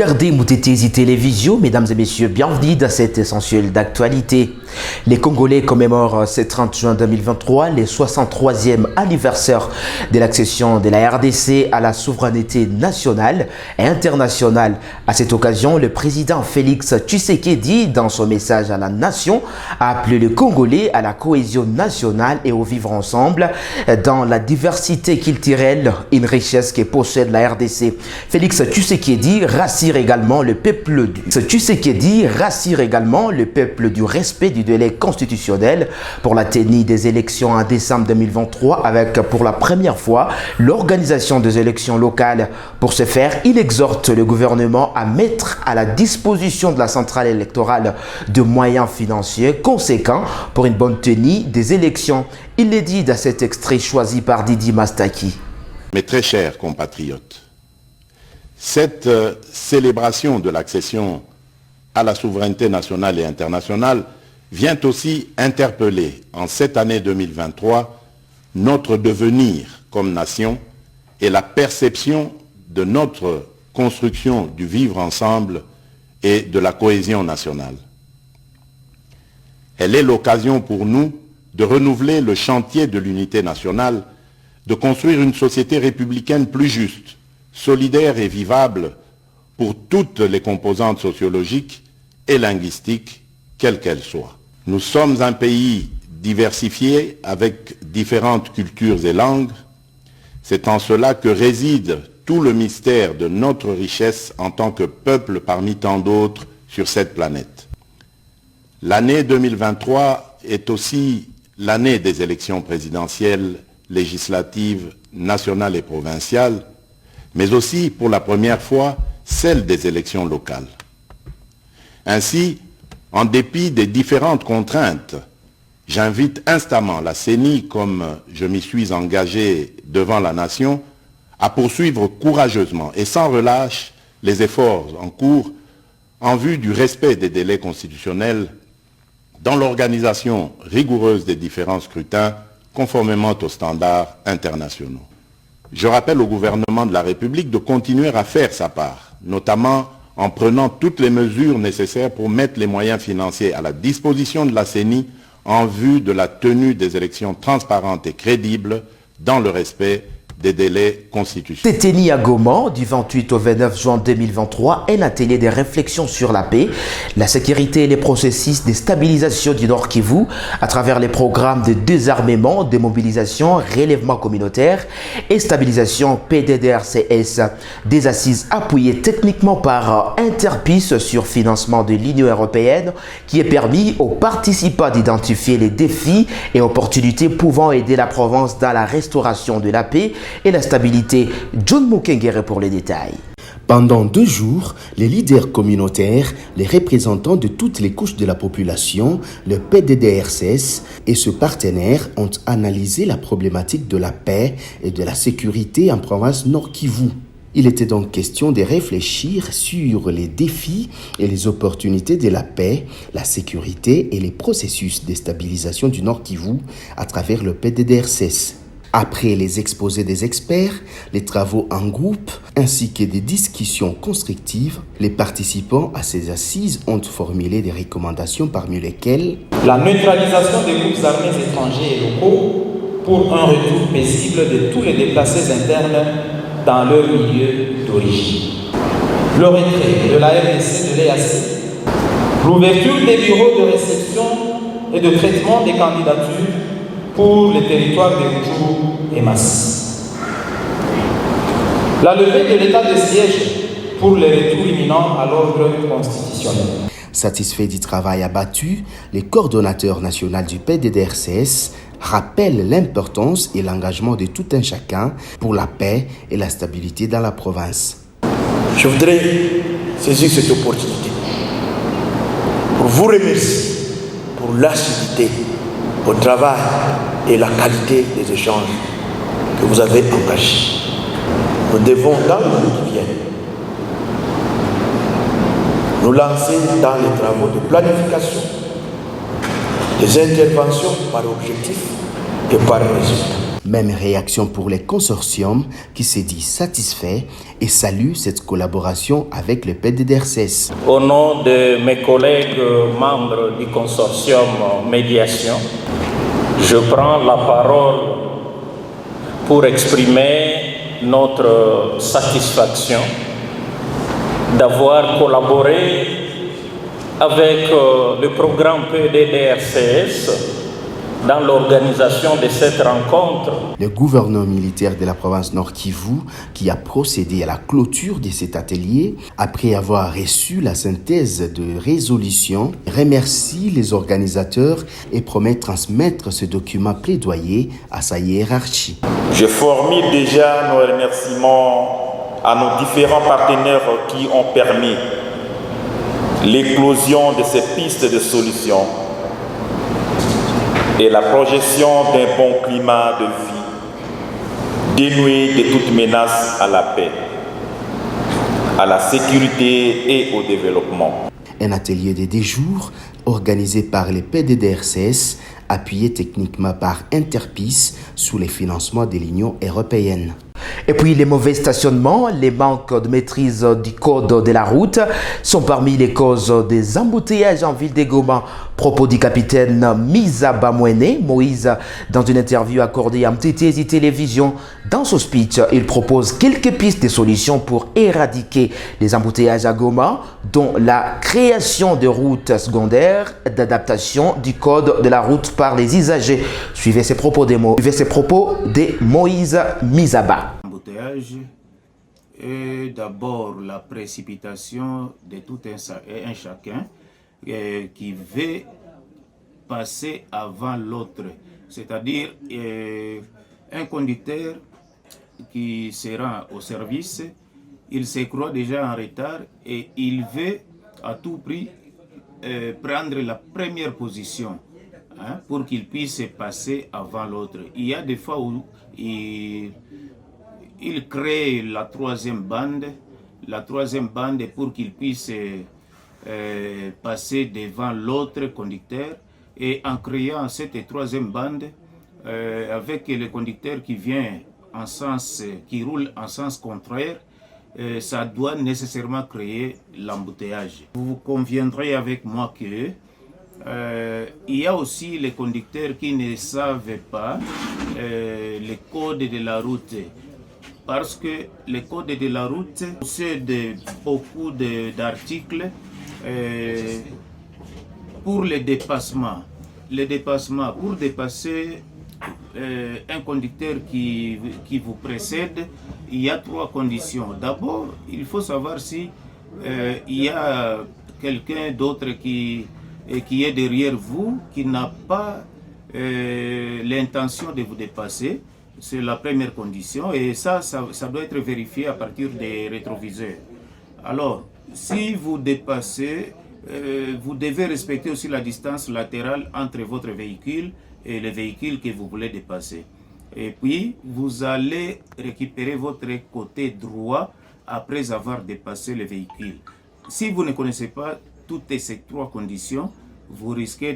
Regardez Moutetesi Télévision, mesdames et messieurs, bienvenue dans cet essentiel d'actualité. Les Congolais commémorent ce 30 juin 2023 le 63e anniversaire de l'accession de la RDC à la souveraineté nationale et internationale. À cette occasion, le président Félix Tshisekedi, dans son message à la nation, a appelé les Congolais à la cohésion nationale et au vivre ensemble dans la diversité culturelle, une richesse que possède la RDC. Félix Tshisekedi rassure également le peuple du respect du délai constitutionnel pour la tenue des élections en décembre 2023 avec pour la première fois l'organisation des élections locales. Pour ce faire, il exhorte le gouvernement à mettre à la disposition de la centrale électorale de moyens financiers conséquents pour une bonne tenue des élections. Il le dit dans cet extrait choisi par Didi Mastaki. Mes très chers compatriotes, cette célébration de l'accession à la souveraineté nationale et internationale vient aussi interpeller en cette année 2023 notre devenir comme nation et la perception de notre construction du vivre ensemble et de la cohésion nationale. Elle est l'occasion pour nous de renouveler le chantier de l'unité nationale, de construire une société républicaine plus juste, solidaire et vivable pour toutes les composantes sociologiques et linguistiques, quelles qu'elles soient. Nous sommes un pays diversifié avec différentes cultures et langues. C'est en cela que réside tout le mystère de notre richesse en tant que peuple parmi tant d'autres sur cette planète. L'année 2023 est aussi l'année des élections présidentielles, législatives, nationales et provinciales, mais aussi pour la première fois celle des élections locales. Ainsi, en dépit des différentes contraintes, j'invite instamment la CENI, comme je m'y suis engagé devant la nation, à poursuivre courageusement et sans relâche les efforts en cours en vue du respect des délais constitutionnels dans l'organisation rigoureuse des différents scrutins conformément aux standards internationaux. Je rappelle au gouvernement de la République de continuer à faire sa part, notamment en prenant toutes les mesures nécessaires pour mettre les moyens financiers à la disposition de la CENI en vue de la tenue des élections transparentes et crédibles dans le respect des délais constitutionnels. C'était à Goma du 28 au 29 juin 2023, un atelier de réflexion sur la paix, la sécurité et les processus de stabilisation du Nord Kivu à travers les programmes de désarmement, démobilisation, relèvement communautaire et stabilisation PDDRCS. Des assises appuyées techniquement par Interpeace sur financement de l'Union européenne qui est permis aux participants d'identifier les défis et opportunités pouvant aider la province dans la restauration de la paix et la stabilité. John Mukengere pour les détails. Pendant 2 jours, les leaders communautaires, les représentants de toutes les couches de la population, le PDDRCS et ce partenaire ont analysé la problématique de la paix et de la sécurité en province Nord Kivu. Il était donc question de réfléchir sur les défis et les opportunités de la paix, la sécurité et les processus de stabilisation du Nord Kivu à travers le PDDRCS. Après les exposés des experts, les travaux en groupe ainsi que des discussions constructives, les participants à ces assises ont formulé des recommandations parmi lesquelles la neutralisation des groupes armés étrangers et locaux pour un retour paisible de tous les déplacés internes dans leur milieu d'origine, le retrait de la RDC de l'EAC, l'ouverture des bureaux de réception et de traitement des candidatures pour les territoires de Rutshuru et Massi. La levée de l'état de siège pour les retours imminents à l'ordre constitutionnel. Satisfait du travail abattu, le coordonnateur national du PDDRCS rappelle l'importance et l'engagement de tout un chacun pour la paix et la stabilité dans la province. Je voudrais saisir cette opportunité pour vous remercier pour l'assiduité au travail et la qualité des échanges que vous avez engagés. Nous devons, dans le mois qui vient, nous lancer dans les travaux de planification, des interventions par objectif et par résultat. Même réaction pour les consortiums qui se dit satisfait et salue cette collaboration avec le PDDRCS. Au nom de mes collègues membres du consortium Médiation, je prends la parole pour exprimer notre satisfaction d'avoir collaboré avec le programme PDDRCS dans l'organisation de cette rencontre. Le gouverneur militaire de la province Nord Kivu, qui a procédé à la clôture de cet atelier, après avoir reçu la synthèse de résolution, remercie les organisateurs et promet transmettre ce document plaidoyer à sa hiérarchie. Je formule déjà nos remerciements à nos différents partenaires qui ont permis l'éclosion de ces pistes de solutions et la projection d'un bon climat de vie, dénué de toute menace à la paix, à la sécurité et au développement. Un atelier de 10 jours organisé par les PDDRCS, appuyé techniquement par Interpis sous les financements de l'Union européenne. Et puis les mauvais stationnements, les manques de maîtrise du code de la route sont parmi les causes des embouteillages en ville de Goma. Propos du capitaine Mizaba Mwene, Moïse, dans une interview accordée à MTTZ Télévision. Dans ce speech, il propose quelques pistes de solutions pour éradiquer les embouteillages à Goma, dont la création de routes secondaires d'adaptation du code de la route par les usagers. Suivez ces propos de Moïse Mizaba. L'embouteillage est d'abord la précipitation de tout un chacun qui veut passer avant l'autre. C'est-à-dire un conducteur qui se rend au service, il se croit déjà en retard et il veut à tout prix prendre la première position pour qu'il puisse passer avant l'autre. Il y a des fois où il crée la troisième bande pour qu'il puisse passer devant l'autre conducteur, et en créant cette troisième bande avec le conducteur qui roule en sens contraire, ça doit nécessairement créer l'embouteillage. Vous conviendrez avec moi que il y a aussi les conducteurs qui ne savent pas les codes de la route, parce que les codes de la route possèdent beaucoup d'articles pour les dépassements. Pour dépasser un conducteur qui vous précède, il y a 3 conditions. D'abord, il faut savoir si il y a quelqu'un d'autre qui est derrière vous, qui n'a pas l'intention de vous dépasser. C'est la première condition, et ça doit être vérifié à partir des rétroviseurs. Alors, si vous dépassez, vous devez respecter aussi la distance latérale entre votre véhicule et le véhicule que vous voulez dépasser. Et puis, vous allez récupérer votre côté droit après avoir dépassé le véhicule. Si vous ne connaissez pas toutes ces 3 conditions, vous risquez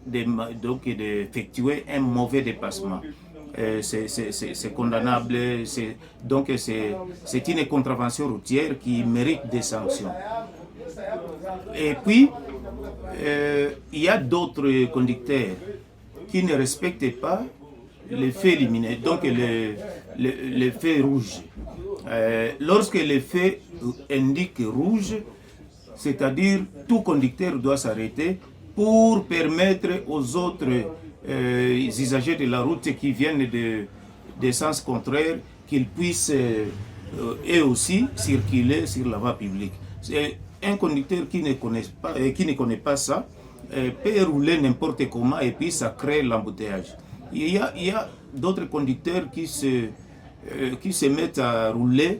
d'effectuer un mauvais dépassement. C'est condamnable, donc c'est une contravention routière qui mérite des sanctions. Et puis, il y a d'autres conducteurs qui ne respectent pas les feux lumineux, donc les feux rouges. Lorsque les feux indiquent rouge, c'est-à-dire tout conducteur doit s'arrêter pour permettre aux autres usagers de la route qui viennent de sens contraire qu'ils puissent eux aussi circuler sur la voie publique. Un conducteur qui ne connaît pas ça peut rouler n'importe comment et puis ça crée l'embouteillage. Il y a d'autres conducteurs qui se mettent à rouler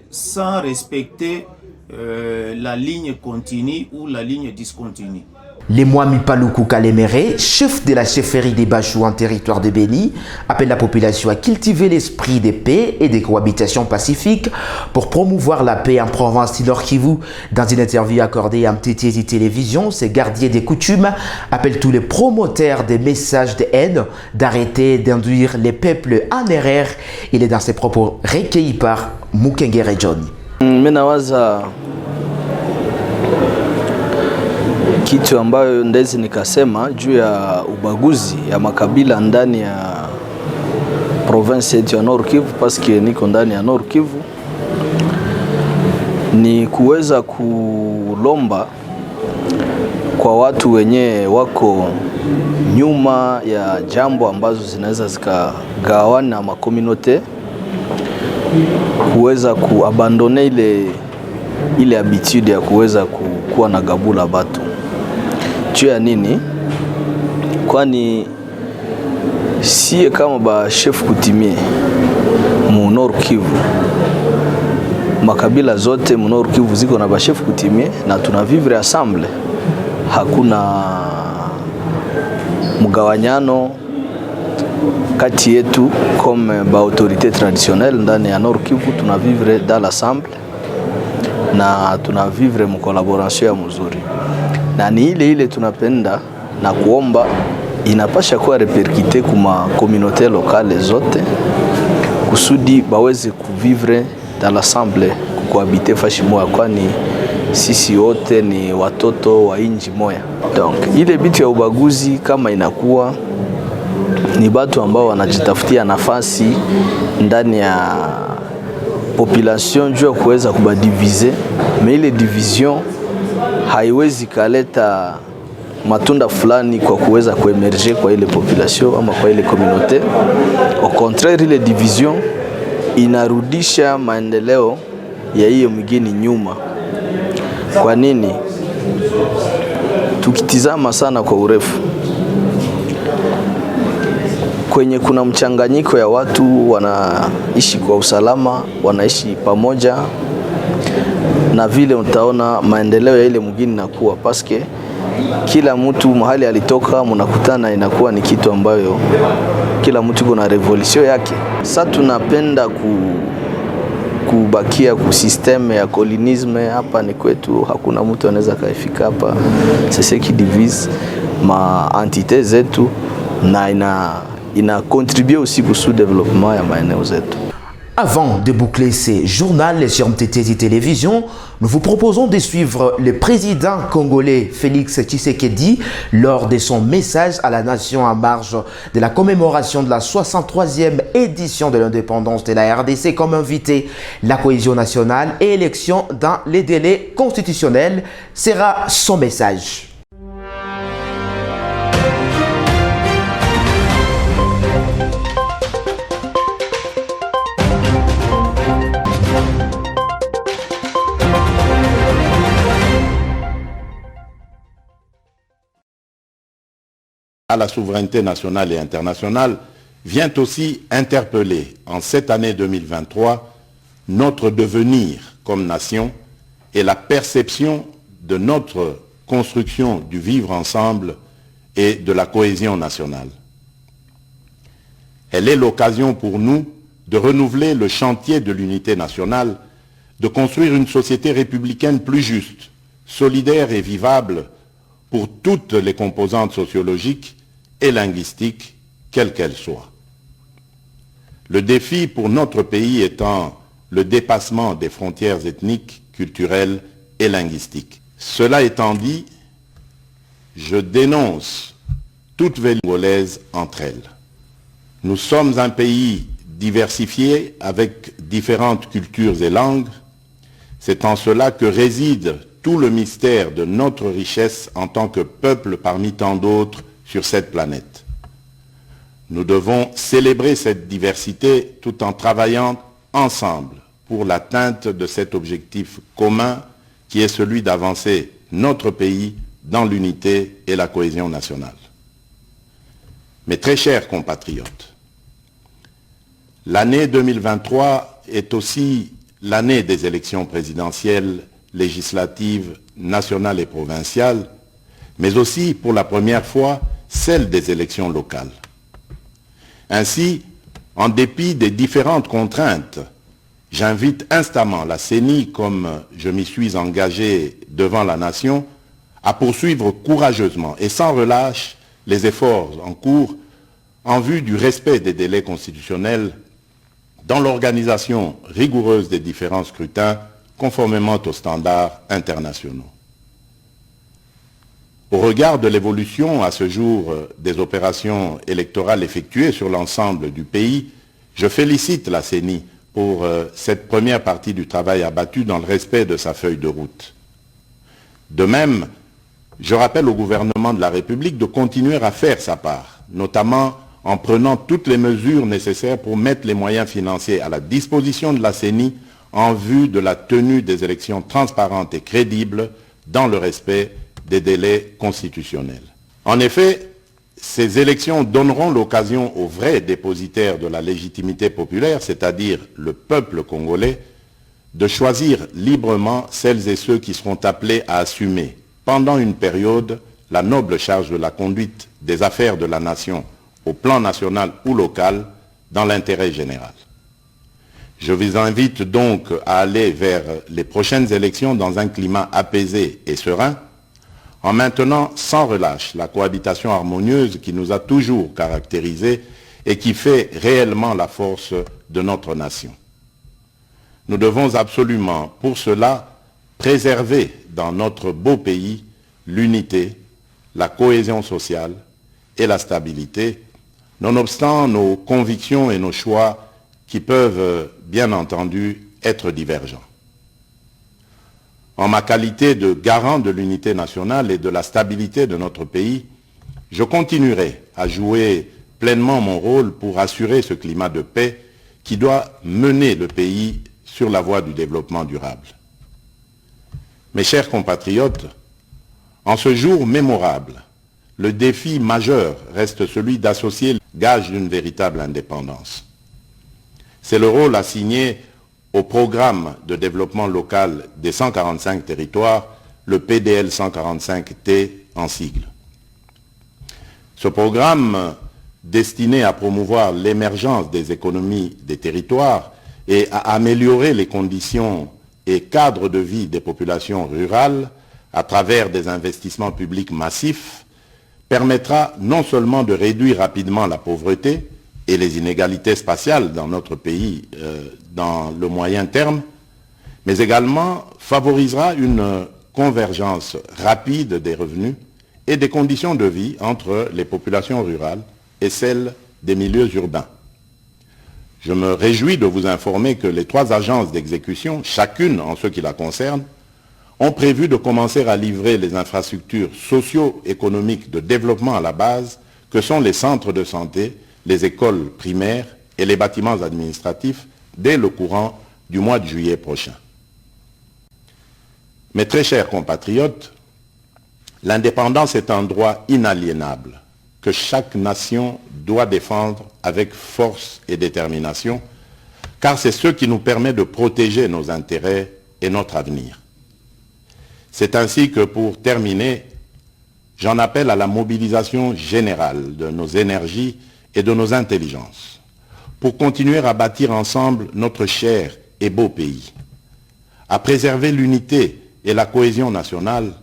sans respecter la ligne continue ou la ligne discontinue. Lemwami Paluku Kalemere, chef de la chefferie des Bachou en territoire de Béni, appelle la population à cultiver l'esprit de paix et de cohabitation pacifique pour promouvoir la paix en province du Nord Kivu. Dans une interview accordée à MTTZ Télévision, ce gardien des coutumes appelle tous les promoteurs des messages de haine d'arrêter d'induire les peuples en erreur. Il est dans ses propos recueillis par Mukengere Johnny. Minawaza kitu ambayo ndezi nikasema juu ya ubaguzi ya makabila ndani ya province yetu ya Nord Kivu, paske niko ndani ya Nord Kivu, ni kuweza kulomba kwa watu wenye wako nyuma ya jambo ambazo zinaweza zikagawana makominote, kuweza kuabandone ile habitude ya kuweza kuwa na gabula batu. Juu ya nini? Kwani sie kama ba chef kutimie mu Nord Kivu, makabila zote mu Nord Kivu ziko na ba chef kutimie na tuna vivre ensemble. Hakuna mugawanyano kati yetu comme ba autorité traditionnelle ndani ya Nord Kivu. Tuna vivre dans l'ensemble na tuna vivre mu collaboration ya mzuri, na ni ile tunapenda na kuomba inapasha kuwa repercute kuma communauté locale zote kusudi baweze kuvivre dans l'ensemble, kuhabite fashi moja, kwani sisi wote ni watoto wa inji moya. Donc ile bitu ya ubaguzi kama inakuwa ni batu ambao wanajitafutia nafasi ndani ya population juu ya kuweza kubadivize, mais ile division haiwezi kaleta matunda fulani kwa kuweza kuemerger kwa ile population ama kwa ile communauté. Au contraire, ile division inarudisha maendeleo ya hiyo mgeni nyuma. Kwa nini? Tukitizama sana kwa urefu, kwenye kuna mchanganyiko ya watu wanaishi kwa usalama, wanaishi pamoja, na vile utaona maendeleo ya ile mgini nakuwa, paske kila mtu mahali alitoka mnakutana, inakuwa ni kitu ambayo kila mtu kuna revolution yake. Sasa tunapenda kubakia ku system ya colonisme. Hapa ni kwetu, hakuna mtu anaweza kaifika hapa. C'est ce qui divise ma entité zetu na ina contribuer aussi au sous-développement ya maeneo zetu. Avant de boucler ces journaux sur MTTZ Télévision, nous vous proposons de suivre le président congolais Félix Tshisekedi lors de son message à la nation en marge de la commémoration de la 63e édition de l'indépendance de la RDC, comme invité. La cohésion nationale et élection dans les délais constitutionnels sera son message. À la souveraineté nationale et internationale vient aussi interpeller en cette année 2023 notre devenir comme nation et la perception de notre construction du vivre ensemble et de la cohésion nationale. Elle est l'occasion pour nous de renouveler le chantier de l'unité nationale, de construire une société républicaine plus juste, solidaire et vivable pour toutes les composantes sociologiques et linguistiques, quelles qu'elles soient. Le défi pour notre pays étant le dépassement des frontières ethniques, culturelles et linguistiques. Cela étant dit, je dénonce toutes les congolaises entre elles. Nous sommes un pays diversifié avec différentes cultures et langues. C'est en cela que réside tout le mystère de notre richesse en tant que peuple parmi tant d'autres sur cette planète. Nous devons célébrer cette diversité tout en travaillant ensemble pour l'atteinte de cet objectif commun qui est celui d'avancer notre pays dans l'unité et la cohésion nationale. Mes très chers compatriotes, l'année 2023 est aussi l'année des élections présidentielles, législatives, nationales et provinciales, mais aussi pour la première fois celle des élections locales. Ainsi, en dépit des différentes contraintes, j'invite instamment la CENI, comme je m'y suis engagé devant la nation, à poursuivre courageusement et sans relâche les efforts en cours en vue du respect des délais constitutionnels dans l'organisation rigoureuse des différents scrutins conformément aux standards internationaux. Au regard de l'évolution à ce jour des opérations électorales effectuées sur l'ensemble du pays, je félicite la CENI pour cette première partie du travail abattu dans le respect de sa feuille de route. De même, je rappelle au gouvernement de la République de continuer à faire sa part, notamment en prenant toutes les mesures nécessaires pour mettre les moyens financiers à la disposition de la CENI en vue de la tenue des élections transparentes et crédibles dans le respect des délais constitutionnels. En effet, ces élections donneront l'occasion aux vrais dépositaires de la légitimité populaire, c'est-à-dire le peuple congolais, de choisir librement celles et ceux qui seront appelés à assumer, pendant une période, la noble charge de la conduite des affaires de la nation au plan national ou local, dans l'intérêt général. Je vous invite donc à aller vers les prochaines élections dans un climat apaisé et serein, en maintenant sans relâche la cohabitation harmonieuse qui nous a toujours caractérisés et qui fait réellement la force de notre nation. Nous devons absolument, pour cela, préserver dans notre beau pays l'unité, la cohésion sociale et la stabilité, nonobstant nos convictions et nos choix qui peuvent, bien entendu, être divergents. En ma qualité de garant de l'unité nationale et de la stabilité de notre pays, je continuerai à jouer pleinement mon rôle pour assurer ce climat de paix qui doit mener le pays sur la voie du développement durable. Mes chers compatriotes, en ce jour mémorable, le défi majeur reste celui d'associer le gage d'une véritable indépendance. C'est le rôle assigné au programme de développement local des 145 territoires, le PDL 145T en sigle. Ce programme, destiné à promouvoir l'émergence des économies des territoires et à améliorer les conditions et cadres de vie des populations rurales à travers des investissements publics massifs, permettra non seulement de réduire rapidement la pauvreté et les inégalités spatiales dans notre pays dans le moyen terme, mais également favorisera une convergence rapide des revenus et des conditions de vie entre les populations rurales et celles des milieux urbains. Je me réjouis de vous informer que les 3 agences d'exécution, chacune en ce qui la concerne, ont prévu de commencer à livrer les infrastructures socio-économiques de développement à la base, que sont les centres de santé, les écoles primaires et les bâtiments administratifs, dès le courant du mois de juillet prochain. Mes très chers compatriotes, l'indépendance est un droit inaliénable que chaque nation doit défendre avec force et détermination, car c'est ce qui nous permet de protéger nos intérêts et notre avenir. C'est ainsi que, pour terminer, j'en appelle à la mobilisation générale de nos énergies et de nos intelligences, pour continuer à bâtir ensemble notre cher et beau pays, à préserver l'unité et la cohésion nationale,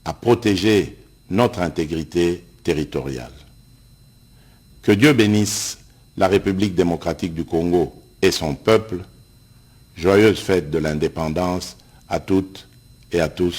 à protéger notre intégrité territoriale. Que Dieu bénisse la République démocratique du Congo et son peuple. Joyeuse fête de l'indépendance à toutes et à tous.